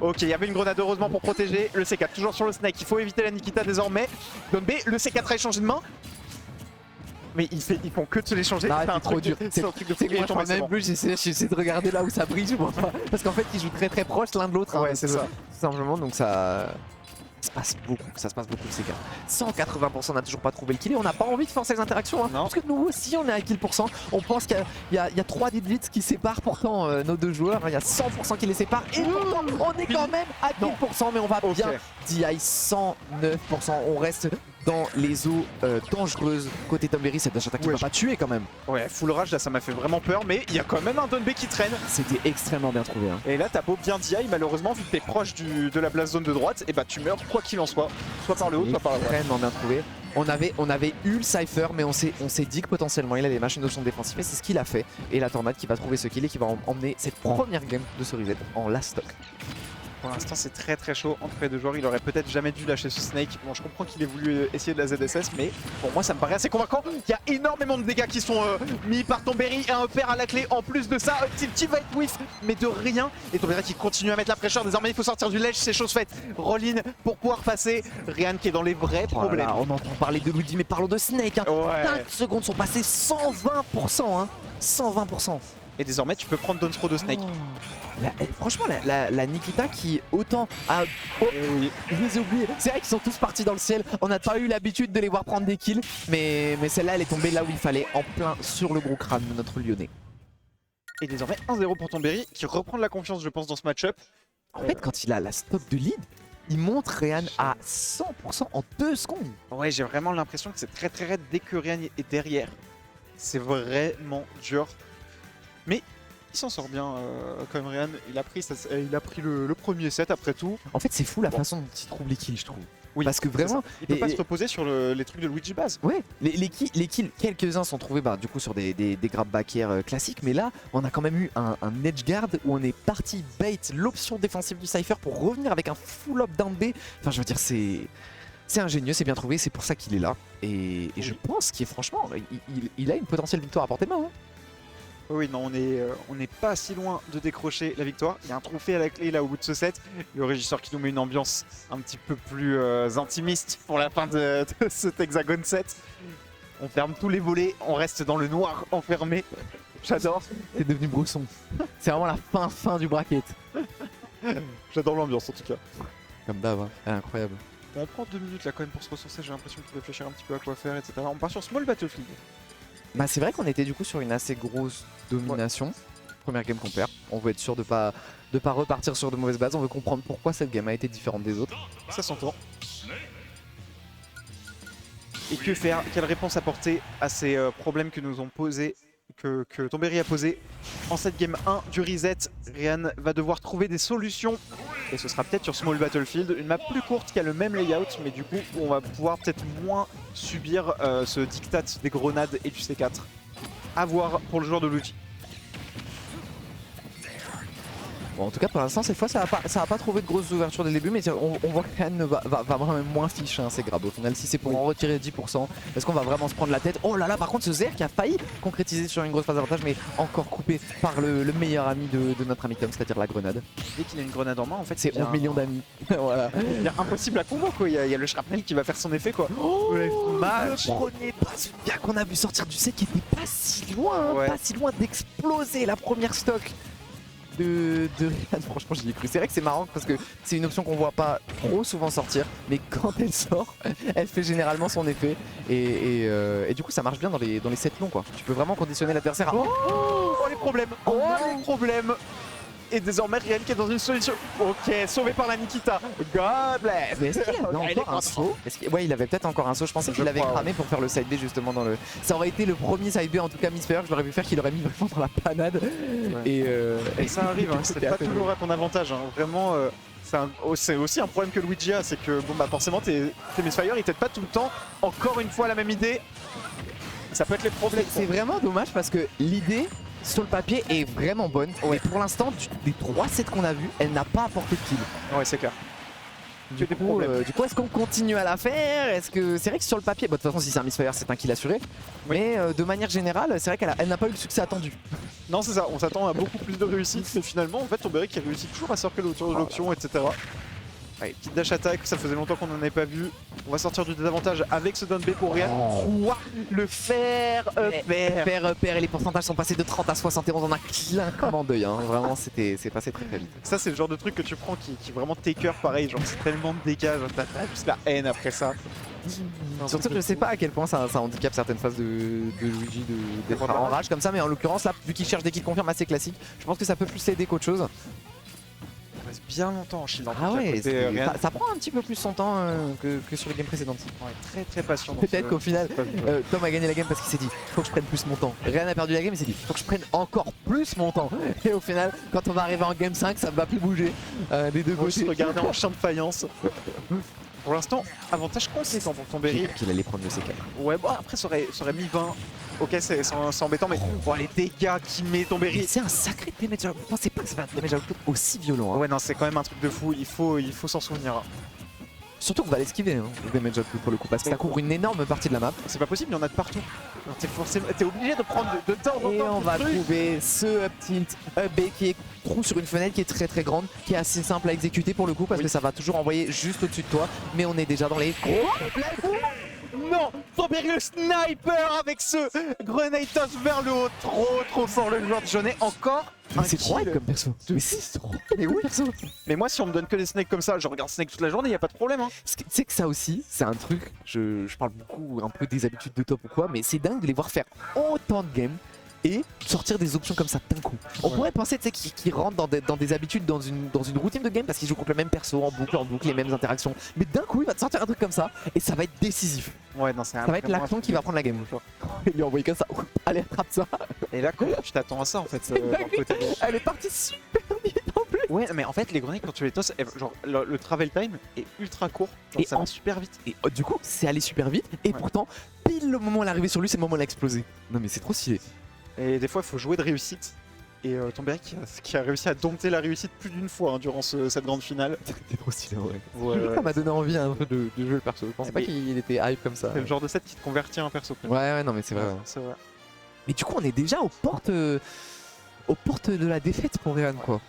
Ok, il y avait une grenade heureusement pour protéger. Le C4 toujours sur le Snake. Il faut éviter la Nikita désormais. Don B, le C4 a échangé de main. Mais ils font que de se l'échanger. Non, C'est un trop truc dur. C'est un truc de fou. Moi je vois même plus, j'essaie de regarder là où ça brille, je vois pas. Parce qu'en fait ils jouent très proches l'un de l'autre. Ouais, hein, c'est ça. Tout simplement, donc ça se passe beaucoup, ces gars. 180%, on n'a toujours pas trouvé le kill et on n'a pas envie de forcer les interactions. Hein, parce que nous aussi on est à kill %. On pense qu'il y a 3 digits qui séparent pourtant nos deux joueurs. Il y a 100% qui les séparent et pourtant on est quand même à 1000%, mais on va bien DI 109%. On reste dans les eaux dangereuses côté Tomberry. Cette dash attack qui va pas tuer quand même. Ouais, full rage là ça m'a fait vraiment peur, mais il y a quand même un Don B qui traîne. C'était extrêmement bien trouvé. Hein. Et là t'as beau bien DI, malheureusement vu que t'es proche de la blast zone de droite, et bah tu meurs quoi qu'il en soit. Soit par le haut, soit par la droite. Extrêmement bien trouvé. On avait eu le Cypher, mais on s'est dit que potentiellement il avait des machines de son défensif et c'est ce qu'il a fait. Et la Tornade qui va trouver ce kill et qui va emmener cette première game de ce reset en last stock. Pour l'instant c'est très chaud entre les deux joueurs, il aurait peut-être jamais dû lâcher ce Snake. Bon je comprends qu'il ait voulu essayer de la ZSS, mais pour moi ça me paraît assez convaincant. Il y a énormément de dégâts qui sont mis par Tomberry et un pair à la clé. En plus de ça, Tilty va être whiff, mais de rien. Et Tomberry qui continue à mettre la pression, désormais il faut sortir du ledge, c'est chose faite. Roll-in pour pouvoir passer. Rehan qui est dans les vrais problèmes. On entend parler de Luigi, mais parlons de Snake. Hein. Ouais. 5 secondes sont passées, 120%. Hein. 120%. Et désormais tu peux prendre Down Throw de Snake. Franchement la Nikita qui autant a... Oh, je les ai oubliés. C'est vrai qu'ils sont tous partis dans le ciel. On n'a pas eu l'habitude de les voir prendre des kills. Mais celle-là elle est tombée là où il fallait, en plein sur le gros crâne de notre Lyonnais. Et désormais 1-0 pour Tomberry qui reprend de la confiance je pense dans ce match-up. En fait quand il a la stock de lead, il monte Rehan à 100% en 2 secondes. Ouais j'ai vraiment l'impression que c'est très raide dès que Rehan est derrière. C'est vraiment dur. Mais il s'en sort bien quand même Rehan, il a pris le premier set après tout. En fait c'est fou la façon dont il trouve les kills je trouve. Oui, parce que vraiment il peut pas se reposer sur les trucs de Luigi base. Ouais, les kills, quelques-uns sont trouvés du coup sur des grab back air classiques, mais là on a quand même eu un edge guard où on est parti bait l'option défensive du Cypher pour revenir avec un full up down B. Enfin je veux dire c'est ingénieux, c'est bien trouvé, c'est pour ça qu'il est là. Et je pense qu'il est franchement, il a une potentielle victoire à portée de main. Hein. Oui, non, on n'est pas si loin de décrocher la victoire. Il y a un trophée à la clé là au bout de ce set. Le régisseur qui nous met une ambiance un petit peu plus intimiste pour la fin de cet hexagone set. On ferme tous les volets, on reste dans le noir enfermé. J'adore. C'est devenu Brousson. C'est vraiment la fin du bracket. J'adore l'ambiance en tout cas. Comme d'hab, hein. Incroyable. On va prendre 2 minutes là quand même pour se ressourcer. J'ai l'impression qu'il faut réfléchir un petit peu à quoi faire, etc. On part sur Small Battlefield. Bah c'est vrai qu'on était du coup sur une assez grosse domination. Ouais. Première game qu'on perd. On veut être sûr de pas repartir sur de mauvaises bases. On veut comprendre pourquoi cette game a été différente des autres. Ça s'entend. Et que faire? Quelle réponse apporter à ces problèmes que nous ont posés, que Tomberry a posé en cette game 1 du reset? Rehan va devoir trouver des solutions. Et ce sera peut-être sur Small Battlefield, une map plus courte qui a le même layout, mais du coup on va pouvoir peut-être moins subir ce diktat des grenades et du C4. À voir pour le joueur de Luigi. Bon, en tout cas pour l'instant cette fois ça va pas trouvé de grosses ouvertures dès le début, mais on voit que Rehan va vraiment même moins fiche hein, c'est grave. Au final si c'est pour en retirer 10%, est-ce qu'on va vraiment se prendre la tête? Oh là là, par contre ce Zer qui a failli concrétiser sur une grosse phase d'avantage, mais encore coupé par le meilleur ami de notre ami Tom, c'est-à-dire la grenade. Dès qu'il a une grenade en main en fait c'est 11 millions d'amis. Voilà. Il y a impossible à combo quoi, il y a le shrapnel qui va faire son effet quoi. Oh, le premier pass bien qu'on a vu sortir du set qui était pas si loin, hein, pas si loin d'exploser la première stock de Rehan. Franchement j'y ai cru. C'est vrai que c'est marrant parce que c'est une option qu'on voit pas trop souvent sortir, mais quand elle sort, elle fait généralement son effet et du coup ça marche bien dans les sets longs quoi. Tu peux vraiment conditionner l'adversaire à... Oh les problèmes. Oh les problèmes. Et désormais, Rian qui est dans une solution. Ok, sauvé par la Nikita. God bless. Mais est-ce qu'il avait encore un saut? Ouais, il avait peut-être encore un saut. Je pensais qu'il l'avait cramé pour faire le side B justement dans le. Ça aurait été le premier side B en tout cas Misfire. Je l'aurais vu faire qu'il aurait mis vraiment dans la panade. Ouais. Et ça arrive, hein, c'est pas toujours à ton avantage. Hein. Vraiment, c'est aussi un problème que Luigi a, c'est que bon bah forcément tes Misfire ils t'aident pas tout le temps. Encore une fois la même idée. Ça peut être les problèmes. C'est vraiment dommage parce que l'idée sur le papier est vraiment bonne. Mais pour l'instant, des 3 sets qu'on a vus, elle n'a pas apporté de kill. Ouais, c'est clair. Du coup, est-ce qu'on continue à la faire? Est-ce que c'est vrai que sur le papier, bon, de toute façon, si c'est un Misfire, c'est un kill assuré. Oui. Mais de manière générale, c'est vrai qu'elle n'a pas eu le succès attendu. Non, c'est ça. On s'attend à beaucoup plus de réussite, mais finalement, en fait, Tomberry qui réussit toujours à circuler autour de l'option, etc. Allez, petite dash attack, ça faisait longtemps qu'on n'en avait pas vu. On va sortir du désavantage avec ce down B pour Rian. Ouah, le fer Fer, et les pourcentages sont passés de 30 à 71, on a clinquement d'œil, hein. Vraiment c'est passé très très vite. Ça c'est le genre de truc que tu prends qui vraiment taker pareil, genre c'est tellement de dégâts, genre t'as juste la haine après ça. Surtout que je sais pas à quel point ça handicape certaines phases de Luigi d'être en rage comme ça, mais en l'occurrence là, vu qu'il cherche des kills confirmes assez classiques, je pense que ça peut plus l'aider qu'autre chose. Il reste bien longtemps en shield. Ah ouais, ça prend un petit peu plus son temps que sur les games précédentes. Ouais, très patient. Peut-être qu'au final, Tom a gagné la game parce qu'il s'est dit faut que je prenne plus mon temps. Rien a perdu la game, il s'est dit faut que je prenne encore plus mon temps. Et au final, quand on va arriver en game 5, ça ne va plus bouger des deux côtés. Juste regarder en champ de faïence. Pour l'instant, avantage conséquent pour Tomberry. Qu'il allait prendre le C4. Ouais, bon après ça aurait mis 20. Ok, c'est embêtant, mais bon, les dégâts qu'il met Tomberry. C'est un sacré damage. Vous pensez pas que ça va être un damage output aussi violent, hein. Ouais, non, c'est quand même un truc de fou. Il faut s'en souvenir. Surtout qu'on va l'esquiver, hein, le damage output pour le coup, parce que ça couvre une énorme partie de la map. C'est pas possible, il y en a de partout. T'es obligé de prendre de temps en temps. Et on va trouver ce up tilt, up B qui est trou sur une fenêtre qui est très très grande, qui est assez simple à exécuter pour le coup, parce que ça va toujours envoyer juste au-dessus de toi. Mais on est déjà dans les... Non, Tomberry le sniper avec ce grenade toss vers le haut. Trop fort le joueur de Jeunet. Encore c'est trop hype comme perso. Mais c'est trop. Mais oui, perso. Mais moi, si on me donne que des snakes comme ça, je regarde Snake toute la journée, y a pas de problème. Hein. Tu sais que ça aussi, c'est un truc. Je parle beaucoup un peu des habitudes de top ou quoi, mais c'est dingue de les voir faire autant de games et sortir des options comme ça d'un coup. On pourrait penser qu'ils rentrent dans des habitudes, dans une routine de game parce qu'ils jouent contre le même perso en boucle, les mêmes interactions. Mais d'un coup, il va te sortir un truc comme ça et ça va être décisif. Ouais, non, ça va être l'action qui va prendre la game. Il lui a envoyé comme ça. Allez, attrape ça. Et là, je t'attends à ça en fait. Elle est partie super vite en plus. Ouais, mais en fait, les grenades, quand tu les tosses, genre le travel time est ultra court. Genre, et ça va super vite. Et du coup, c'est allé super vite. Et pourtant, pile le moment où elle est arrivée sur lui, c'est le moment où elle a explosé. Non, mais c'est trop stylé. Et des fois, il faut jouer de réussite. Et Tomberry qui a réussi à dompter la réussite plus d'une fois hein, durant cette grande finale. C'était trop stylé, ouais. Ça m'a donné envie un peu de jouer le perso. Je pensais pas qu'il était hype comme ça. C'est le genre de set qui te convertit en perso. Ouais, non, mais c'est vrai. C'est vrai. Mais du coup, on est déjà aux portes de la défaite pour Rian, quoi.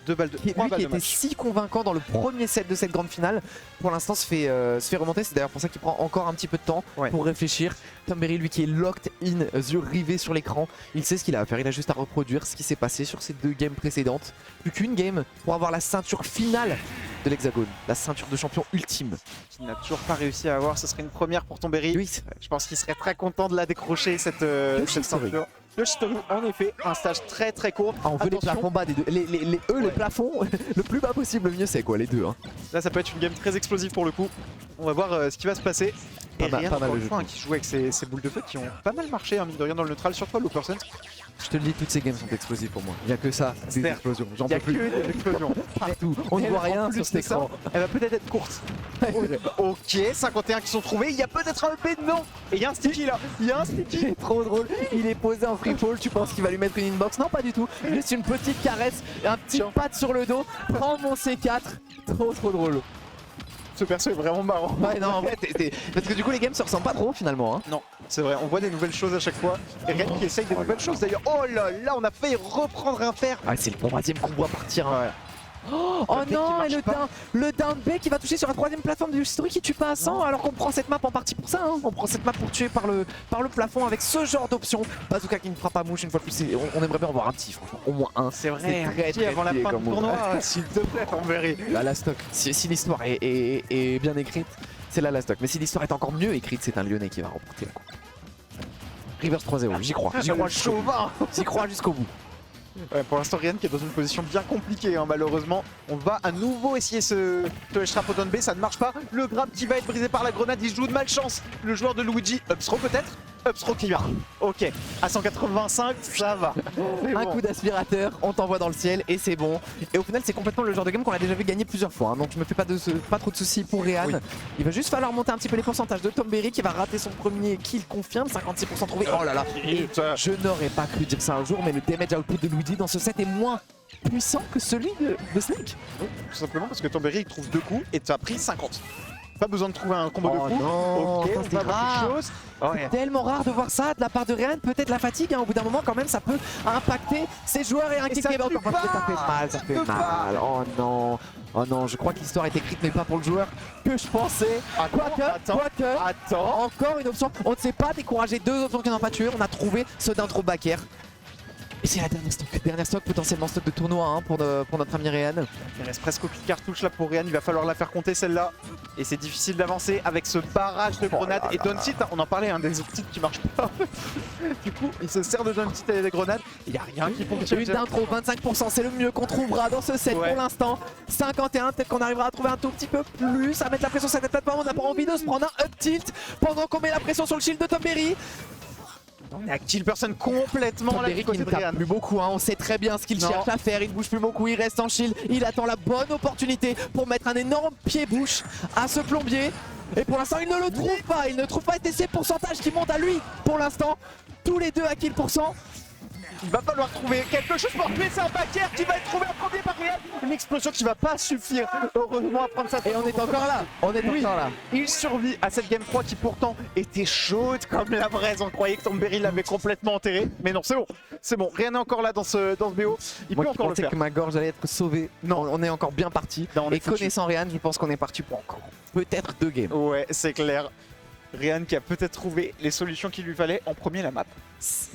2 balles de lui qui était si convaincant dans le premier set de cette grande finale, pour l'instant se fait remonter. C'est d'ailleurs pour ça qu'il prend encore un petit peu de temps pour réfléchir. Tomberry, lui qui est locked in, yeux rivés sur l'écran, il sait ce qu'il a à faire, il a juste à reproduire ce qui s'est passé sur ces 2 games précédentes. Plus qu'une game pour avoir la ceinture finale de l'Hexagone, la ceinture de champion ultime. Qu'il n'a toujours pas réussi à avoir, ce serait une première pour Tomberry. Oui, je pense qu'il serait très content de la décrocher cette ceinture. Le Shitori, en effet, un stage très court. Ah, on veut les plafonds bas des deux. Les plafonds, le plus bas possible, le mieux c'est quoi, les deux. Hein. Là, ça peut être une game très explosive pour le coup. On va voir ce qui va se passer. Et Rian, encore une fois, qui joue avec ses boules de feu qui ont pas mal marché, hein, mine de rien, dans le neutral, surtout à Low%. Je te le dis, toutes ces games sont explosives pour moi. Il n'y a que ça, des explosions. J'en peux plus. Il n'y a que des explosions. Partout. On ne voit rien sur cet écran. Elle va peut-être être courte. Ok, 51 qui sont trouvés. Il y a peut-être un EP, non. Et il y a un sticky là. Il y a un sticky. C'est trop drôle. Il est posé en free fall. Tu penses qu'il va lui mettre une inbox? Non, pas du tout. Juste une petite caresse, un petit pat sur le dos. Prends mon C4. Trop drôle. Ce perso est vraiment marrant. Ouais, non, en fait, parce que du coup, les games se ressemblent pas trop finalement. Hein. Non, c'est vrai, on voit des nouvelles choses à chaque fois. Et Rian qui essaye des nouvelles choses d'ailleurs. Oh là là, on a failli reprendre un fer. Ah, c'est le 3e qu'on voit partir. Hein. Oh non, et le down B qui va toucher sur la 3e plateforme du Shitori qui tue pas à 100 alors qu'on prend cette map en partie pour ça. Hein. On prend cette map pour tuer par le plafond avec ce genre d'option. Bazooka qui ne fera pas mouche une fois de plus. On aimerait bien en voir un petit, franchement, au moins un. C'est vrai, très avant la fin du tournoi, s'il te plaît, Tomberry. Là, la stock. Si l'histoire est bien écrite, c'est là la stock. Mais si l'histoire est encore mieux écrite, c'est un Lyonnais qui va remporter la coupe. Reverse 3-0, j'y crois. J'y crois jusqu'au bout. Ouais, pour l'instant, Ryan qui est dans une position bien compliquée, hein, malheureusement. On va à nouveau essayer ce Trap au down B, ça ne marche pas. Le grab qui va être brisé par la grenade, il joue de malchance. Le joueur de Luigi, Upsro peut-être. Upsro qui va. Ok, à 185, ça va. Un coup d'aspirateur, on t'envoie dans le ciel et c'est bon. Et au final, c'est complètement le genre de game qu'on a déjà vu gagner plusieurs fois. Hein, donc je me fais pas trop de soucis pour Rehan. Oui. Il va juste falloir monter un petit peu les pourcentages de Tomberry qui va rater son premier kill confirme, 56% trouvé. Oh là là. Et je n'aurais pas cru dire ça un jour, mais le damage output de Luigi dans ce set est moins puissant que celui de Snake. Oui, tout simplement parce que Tomberry il trouve 2 coups et tu as pris 50. Pas besoin de trouver un combo de coups. Non, ok, c'est rare. Ouais. Tellement rare de voir ça de la part de Rehan. Peut-être la fatigue, hein, au bout d'un moment quand même ça peut impacter ses joueurs et un kick. Ça fait mal, ça fait mal. Oh non. Oh non, je crois que l'histoire est écrite mais pas pour le joueur que je pensais. Quoique, encore une option. On ne s'est pas découragé, 2 options qui n'ont pas tué. On a trouvé ceux d'intro backer. Et c'est la dernière stock, potentiellement stock de tournoi hein, pour notre ami Rehan. Il reste presque aucune cartouche là pour Rehan, il va falloir la faire compter celle-là. Et c'est difficile d'avancer avec ce barrage de grenades. Et Downtit, on en parlait, hein, des optiques qui marchent pas. Du coup, il se sert de Downtit et des grenades. Il n'y a rien qui fonctionne. Une d'intro, 25%, c'est le mieux qu'on trouvera dans ce set pour l'instant. 51, peut-être qu'on arrivera à trouver un tout petit peu plus, à mettre la pression sur cette plateforme. On n'a pas envie de se prendre un up tilt pendant qu'on met la pression sur le shield de Tomberry. On est à kill person complètement là du côté de Rehan. Plus beaucoup, hein. On sait très bien ce qu'il cherche à faire, il bouge plus beaucoup, il reste en shield, il attend la bonne opportunité pour mettre un énorme pied-bouche à ce plombier. Et pour l'instant il ne le trouve pas, il ne trouve pas ses pourcentages qui montent à lui pour l'instant. Tous les deux à kill %. Il va falloir trouver quelque chose pour tuer, c'est un backer qui va être trouvé en premier par Rehan. Une explosion qui va pas suffire, heureusement, à prendre ça. Et on est encore là, encore là. Il survit à cette game 3 qui pourtant était chaude comme la braise. On croyait que Tomberry l'avait complètement enterré. Mais non, c'est bon, Rehan est encore là dans ce BO. Il peut encore le faire. Je pensais que ma gorge allait être sauvée. Non, on est encore bien parti. Non, et connaissant Rehan, je pense qu'on est parti pour encore peut-être 2 games. Ouais, c'est clair. Rehan qui a peut-être trouvé les solutions qu'il lui fallait en premier la map.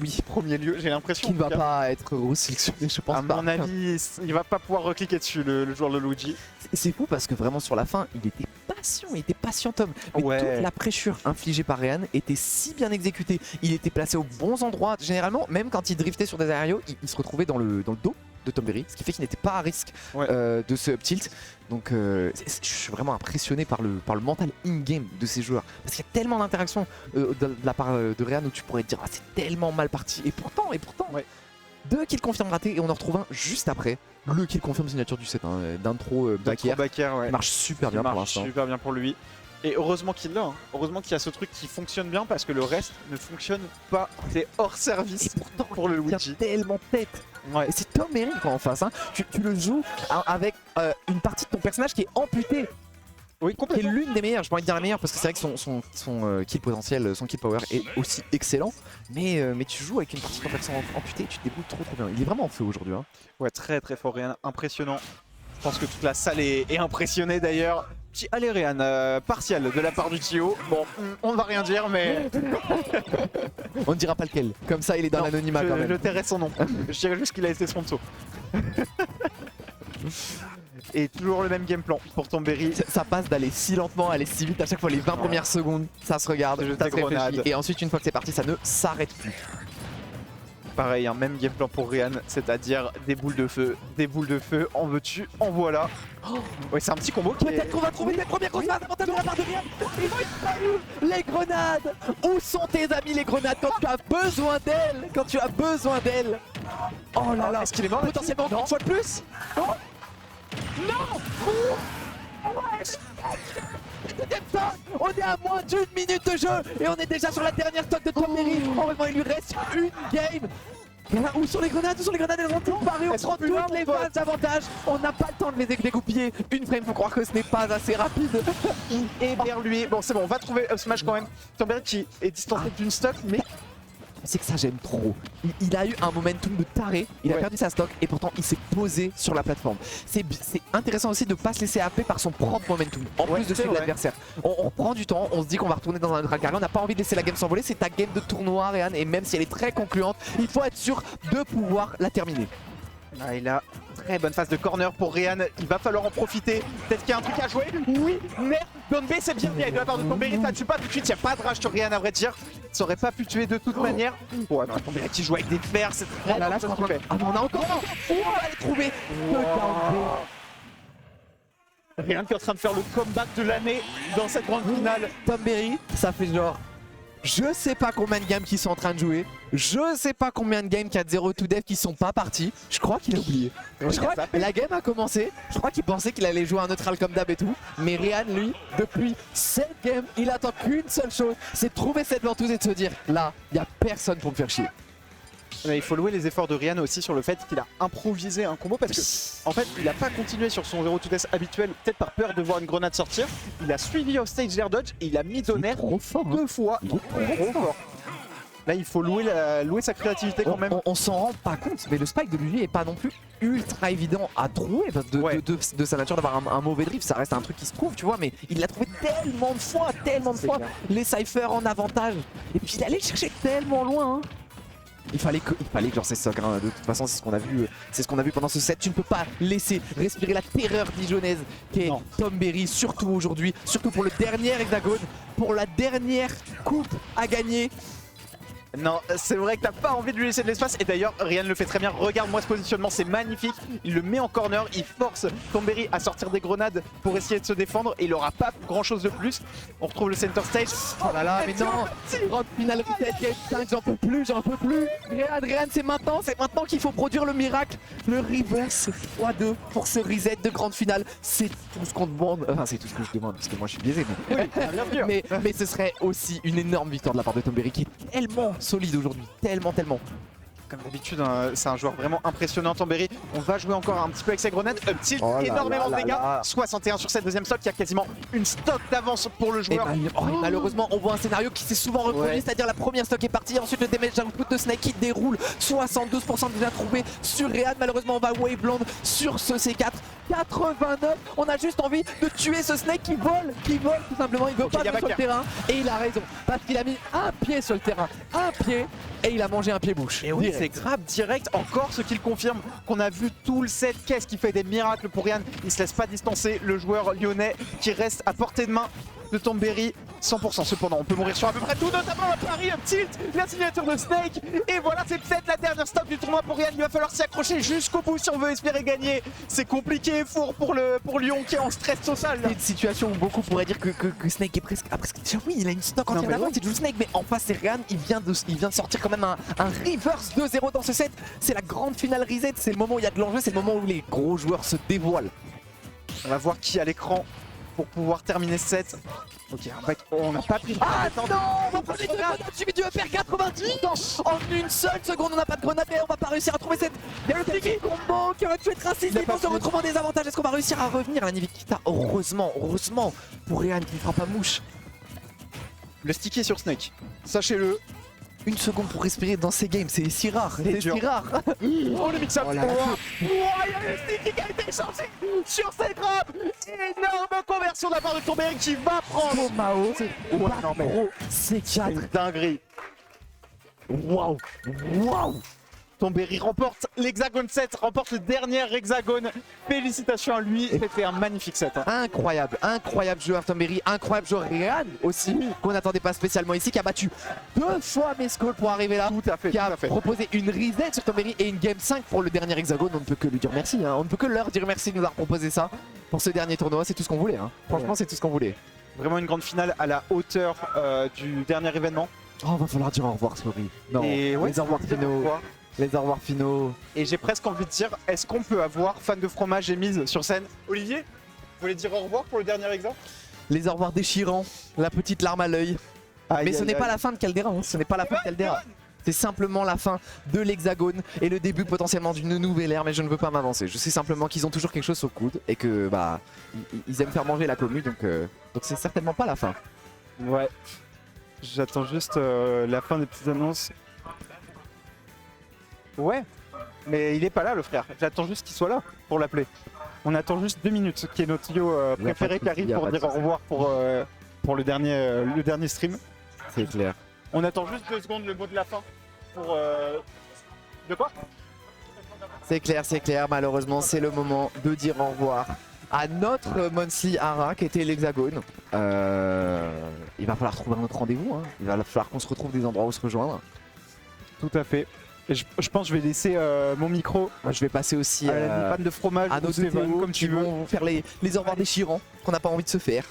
Oui, premier lieu, j'ai l'impression. Qui ne va pas être resélectionné, je pense. À mon avis, il va pas pouvoir recliquer dessus le joueur de Luigi. C'est fou parce que vraiment sur la fin, il était patient Tom. Mais toute la pressure infligée par Rehan était si bien exécutée. Il était placé aux bons endroits. Généralement, même quand il driftait sur des aérios, il se retrouvait dans le dos de Tomberry, ce qui fait qu'il n'était pas à risque de ce up tilt. Donc je suis vraiment impressionné par le mental in-game de ces joueurs. Parce qu'il y a tellement d'interactions de la part de Rehan où tu pourrais te dire ah, c'est tellement mal parti. Et pourtant, 2 kills confirme ratés et on en retrouve un juste après. Le kill confirme signature du set hein, d'intro backer. Ouais. Il marche super bien pour l'instant. Super bien pour lui. Et heureusement qu'il l'a, hein. Heureusement qu'il y a ce truc qui fonctionne bien parce que le reste ne fonctionne pas. C'est hors service. Et pourtant, pour le Luigi. Il y a tellement tête. Ouais. Et c'est Tomberry quoi en face. Hein. Tu le joues avec une partie de ton personnage qui est amputée. Oui, complètement. Qui est l'une des meilleures, je peux pas dire la meilleure parce que c'est vrai que son kill potentiel, son kill power est aussi excellent. Mais tu joues avec une partie de ton personnage amputée et tu te débrouilles trop bien. Il est vraiment en feu aujourd'hui. Hein. Ouais, très très fort, Rehan, impressionnant. Je pense que toute la salle est impressionnée d'ailleurs. Allez Rehan, partial de la part du Tio. Bon, on ne va rien dire mais... On ne dira pas lequel, comme ça il est dans l'anonymat quand même. Je tairai son nom, je dirais juste qu'il a été sponsor. Et toujours le même game plan pour Tomberry. Ça passe d'aller si lentement, aller si vite à chaque fois les 20 premières secondes. Ça se regarde, ça se réfléchit. Et ensuite une fois que c'est parti, ça ne s'arrête plus. Pareil, un même game plan pour Rehan, c'est-à-dire des boules de feu, en veux-tu, en voilà. Oh ouais, c'est un petit combo qui peut-être qu'on va trouver les premières grosses avantages de la part de Rehan. Ils vont être pas où les grenades? Où sont tes amis les grenades quand tu as besoin d'elles? Oh là là, est-ce qu'il est mort potentiellement une fois de plus? Non. On est à moins d'1 minute de jeu et on est déjà sur la dernière stock de Tomberry. Heureusement il lui reste une game. Où sont les grenades? Elles ont disparu. On prend toutes les phases d'avantage. On n'a pas le temps de les dégoupiller. Une frame, faut croire que ce n'est pas assez rapide. Et vers lui, bon c'est bon, on va trouver up smash quand même. Tomberry qui est distancé d'une stock mais... C'est que ça j'aime trop. Il a eu un momentum de taré, il a perdu sa stock et pourtant il s'est posé sur la plateforme. C'est intéressant aussi de ne pas se laisser happer par son propre momentum, en plus de celui de l'adversaire. On prend du temps, on se dit qu'on va retourner dans un neutral carré, on n'a pas envie de laisser la game s'envoler, c'est ta game de tournoi Rehan et même si elle est très concluante, il faut être sûr de pouvoir la terminer. Ah, il a Très bonne phase de corner pour Réan, il va falloir en profiter. Peut-être qu'il y a un truc à jouer. Oui, nerf, Donbe c'est bien de la part de Tombéry, ça tue pas tout de suite, il n'y a pas de rage sur Réan à vrai dire. Ça aurait pas pu tuer de toute manière. Ouais, non, Tombéry qui joue avec des fers, c'est très là, je crois que... Ah, on a encore on va aller trouver Réan qui est en train de faire le comeback de l'année dans cette grande finale. Tombéry, ça fait genre... Je sais pas combien de games qui sont en train de jouer. Je sais pas combien de games 4-0 to dev qui sont pas partis. Je crois qu'il a oublié. Je crois que la game a commencé. Je crois qu'il pensait qu'il allait jouer un neutral comme d'hab et tout. Mais Réan, lui, depuis 7 games, il attend qu'une seule chose. C'est de trouver cette ventouse et de se dire là, il y a personne pour me faire chier. Mais il faut louer les efforts de Réan aussi sur le fait qu'il a improvisé un combo parce que en fait il n'a pas continué sur son 0 to death habituel, peut-être par peur de voir une grenade sortir. Il a suivi off stage l'air dodge et il a mis Donner trop fort, 2 fois. Il est trop fort. Là il faut louer sa créativité quand même. On s'en rend pas compte, mais le spike de Luigi est pas non plus ultra évident à trouver de sa nature d'avoir un mauvais drift. Ça reste un truc qui se trouve, tu vois, mais il l'a trouvé tellement de fois, les cyphers en avantage. Et puis il allait le chercher tellement loin. Hein. Il fallait que genre c'est ça, hein. De toute façon c'est ce qu'on a vu pendant ce set. Tu ne peux pas laisser respirer la terreur dijonnaise qu'est Tombéry, surtout aujourd'hui, surtout pour le dernier hexagone, pour la dernière coupe à gagner. Non, c'est vrai que t'as pas envie de lui laisser de l'espace. Et d'ailleurs, Réan le fait très bien. Regarde-moi ce positionnement, c'est magnifique. Il le met en corner, il force Tombéry à sortir des grenades pour essayer de se défendre. Et il aura pas grand chose de plus. On retrouve le center stage. Oh là là, mais non! Grande finale reset, game 5, j'en peux plus. Réan, c'est maintenant qu'il faut produire le miracle. Le reverse x2 pour ce reset de grande finale. C'est tout ce qu'on demande. Enfin, c'est tout ce que je demande, parce que moi je suis biaisé. Mais ce serait aussi une énorme victoire de la part de Tombéry qui est tellement solide aujourd'hui, tellement. Comme d'habitude, c'est un joueur vraiment impressionnant, Tombéry. On va jouer encore un petit peu avec ses grenades. Up tilt, énormément de dégâts. 61 sur cette deuxième stock, il y a quasiment une stock d'avance pour le joueur. Et malheureusement, on voit un scénario qui s'est souvent reproduit, c'est-à-dire la première stock est partie, ensuite le damage output de Snake qui déroule. 72% déjà trouvé sur Réan. Malheureusement, on va Waveland sur ce C4. 89, on a juste envie de tuer ce Snake qui vole tout simplement. Il veut pas jouer sur le terrain et il a raison parce qu'il a mis un pied sur le terrain, un pied, et il a mangé un pied bouche. Et oui, c'est grave direct. Encore ce qu'il confirme qu'on a vu tout le set. Qu'est-ce qui fait des miracles pour Réan? Il se laisse pas distancer, le joueur lyonnais qui reste à portée de main de Tombéry. 100%. Cependant, on peut mourir sur à peu près tout, notamment la Paris Up Tilt, la signature de Snake. Et voilà, c'est peut-être la dernière stop du tournoi pour Réan. Il va falloir s'y accrocher jusqu'au bout si on veut espérer gagner. C'est compliqué et four pour Lyon qui est en stress total. C'est une situation où beaucoup pourraient dire que Snake est presque. Ah, presque déjà, oui, il a une stock entière d'avance, il joue Snake, mais en face, c'est Réan. Il vient de sortir quand même un reverse 2-0 dans ce set. C'est la grande finale reset. C'est le moment où il y a de l'enjeu, c'est le moment où les gros joueurs se dévoilent. On va voir qui a l'écran pour pouvoir terminer ce set. Ok, on n'a pas pris. Ah non, on va prendre les deux grenades suivi du EPR 90 en une seule seconde. On n'a pas de grenade et on va pas réussir à trouver cette. Il y a le petit combo qui aurait pu être assisté. On se retrouve en désavantage. Est-ce qu'on va réussir à revenir à la Nivikita? Heureusement pour Réan qui ne fera pas mouche. Le sticky est sur Snake, sachez-le. Une seconde pour respirer dans ces games, c'est si rare. C'est si rare. Oh le mix-up. Oh là là. Il y a le sticky qui a été changé sur cette frappe. Énorme conversion de la part de Tombéry qui va prendre. Tomao, c'est 4. Une dinguerie. Waouh. Tombéry remporte l'hexagone 7, remporte le dernier hexagone. Félicitations à lui, c'était un magnifique set. Incroyable joueur Tombéry, incroyable joueur Réan aussi, qu'on n'attendait pas spécialement ici, qui a battu 2 fois Mescal pour arriver là. Tout à fait. Qui a proposé une reset sur Tombéry et une game 5 pour le dernier hexagone. On ne peut que lui dire merci, hein. On ne peut que leur dire merci de nous avoir proposé ça pour ce dernier tournoi. C'est tout ce qu'on voulait, hein. Franchement, c'est tout ce qu'on voulait. Vraiment une grande finale à la hauteur du dernier événement. Oh, va falloir dire au revoir, sorry. Non, et ouais, les au revoir finaux. Les au revoir finaux. Et j'ai presque envie de dire, est-ce qu'on peut avoir fan de fromage et mise sur scène? Olivier, vous voulez dire au revoir pour le dernier exemple? Les au revoir déchirants, la petite larme à l'œil. Mais ce n'est pas la fin de Caldera, hein. Ce n'est pas la fin de Caldera. C'est simplement la fin de l'hexagone et le début potentiellement d'une nouvelle ère, mais je ne veux pas m'avancer. Je sais simplement qu'ils ont toujours quelque chose au coude et que bah ils aiment faire manger la commu, donc c'est certainement pas la fin. Ouais. J'attends juste la fin des petites annonces. Ouais, mais il est pas là le frère. J'attends juste qu'il soit là pour l'appeler. On attend juste 2 minutes, qui est notre yo préféré qui arrive pour dire au revoir pour le dernier stream. C'est clair. On attend juste 2 secondes le mot de la fin pour... De quoi? C'est clair, malheureusement c'est le moment de dire au revoir à notre Monthly Ara qui était l'Hexagone. Il va falloir trouver un autre rendez-vous, hein. Il va falloir qu'on se retrouve des endroits où se rejoindre. Tout à fait. Et je pense que je vais laisser mon micro. Moi je vais passer aussi à la panne de fromage à nos ou Stéphane, Théo comme qui tu veux. vont faire les au revoir déchirants qu'on n'a pas envie de se faire.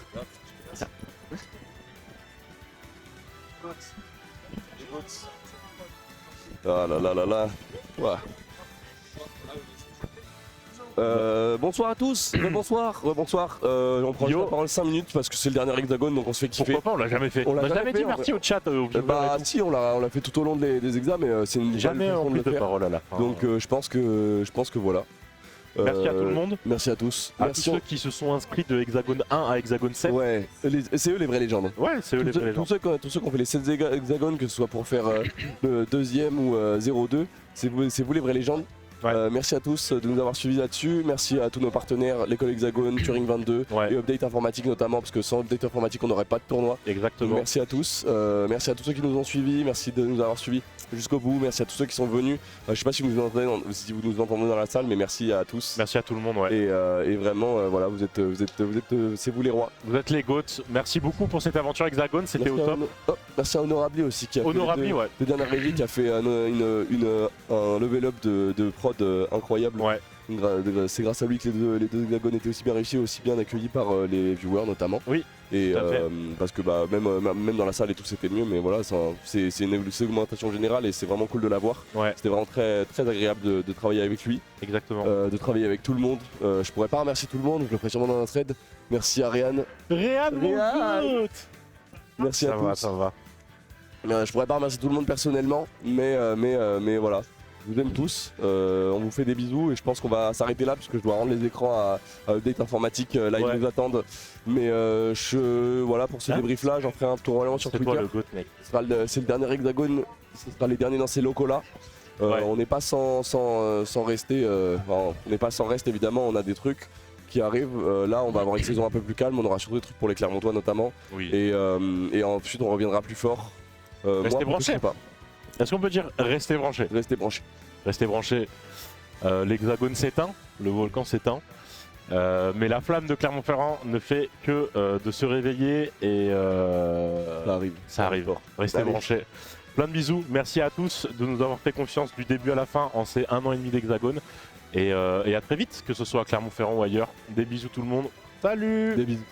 Ah là là là là. Ouais. Bonsoir à tous, bonsoir. On prend juste la parole 5 minutes parce que c'est le dernier hexagone donc on se fait kiffer. Pourquoi pas, on l'a jamais fait. On l'a On a jamais jamais fait, dit en merci au chat. Bah si, on l'a fait tout au long des examens, mais c'est une Jamais bonne en façon plus le de faire. parole à la fin. Donc je pense que voilà. Merci à tout le monde. Merci à tous. À Merci tous ceux qui se sont inscrits de Hexagone 1 à Hexagone 7. Ouais, c'est eux les vraies légendes. Ouais, c'est eux les vrais légendes. Tous ceux qui ont fait les 7 hexagones, que ce soit pour faire le deuxième ou 0-2, c'est vous les vraies légendes. Ouais. Merci à tous de nous avoir suivis là-dessus. Merci à tous nos partenaires, l'école Hexagone, Turing 22 Ouais. et Update Informatique notamment, parce que sans Update Informatique on n'aurait pas de tournoi. Donc, Exactement. merci à tous. Merci à tous ceux qui nous ont suivis. Merci de nous avoir suivis jusqu'au bout. Merci à tous ceux qui sont venus. Je sais pas si vous nous entendez dans la salle, mais merci à tous. Merci à tout le monde. Ouais. Et vraiment, voilà, c'est vous les rois. Vous êtes les GOATs. Merci beaucoup pour cette aventure Hexagone, c'était au top. Merci à Honorably aussi qui a Honorably, fait ouais. les dernières régies, qui a fait un level up de prod incroyable. Ouais. C'est grâce à lui que les deux hexagones étaient aussi bien réussis, aussi bien accueillis par les viewers notamment. Oui. Et tout à fait. parce que bah, même dans la salle et tout c'était mieux, mais voilà, c'est une augmentation générale et c'est vraiment cool de l'avoir. Ouais. C'était vraiment très, très agréable de travailler avec lui, Exactement. de travailler avec tout le monde. Je pourrais pas remercier tout le monde, je le ferai sûrement dans un thread. Merci à Réan. Réan, mon Réan. GOAT. Merci à tous. Ça va. Je pourrais pas remercier tout le monde personnellement, mais voilà. Je vous aime tous, on vous fait des bisous et je pense qu'on va s'arrêter là parce que je dois rendre les écrans à Update Informatique, là Ouais. ils nous attendent. Mais voilà, pour ce débrief là, j'en ferai un tour relevant sur C'est Twitter. toi le GOAT, mec. C'est le dernier hexagone, ce sera les derniers dans ces locaux là. Ouais. On n'est pas sans rester, on n'est pas sans reste évidemment, on a des trucs qui arrivent. Là on va avoir une saison un peu plus calme, on aura surtout des trucs pour les Clermontois notamment. Oui. Et ensuite on reviendra plus fort. Restez moi, je sais branchés. pas. Est-ce qu'on peut dire restez branchés? Restez branchés. Restez branchés. L'Hexagone s'éteint, le volcan s'éteint. Mais la flamme de Clermont-Ferrand ne fait que de se réveiller et Ça arrive. ça arrive. Restez Allez. branchés. Plein de bisous. Merci à tous de nous avoir fait confiance du début à la fin en ces 1 an et demi d'Hexagone. Et à très vite, que ce soit à Clermont-Ferrand ou ailleurs. Des bisous tout le monde. Salut! Des bisous.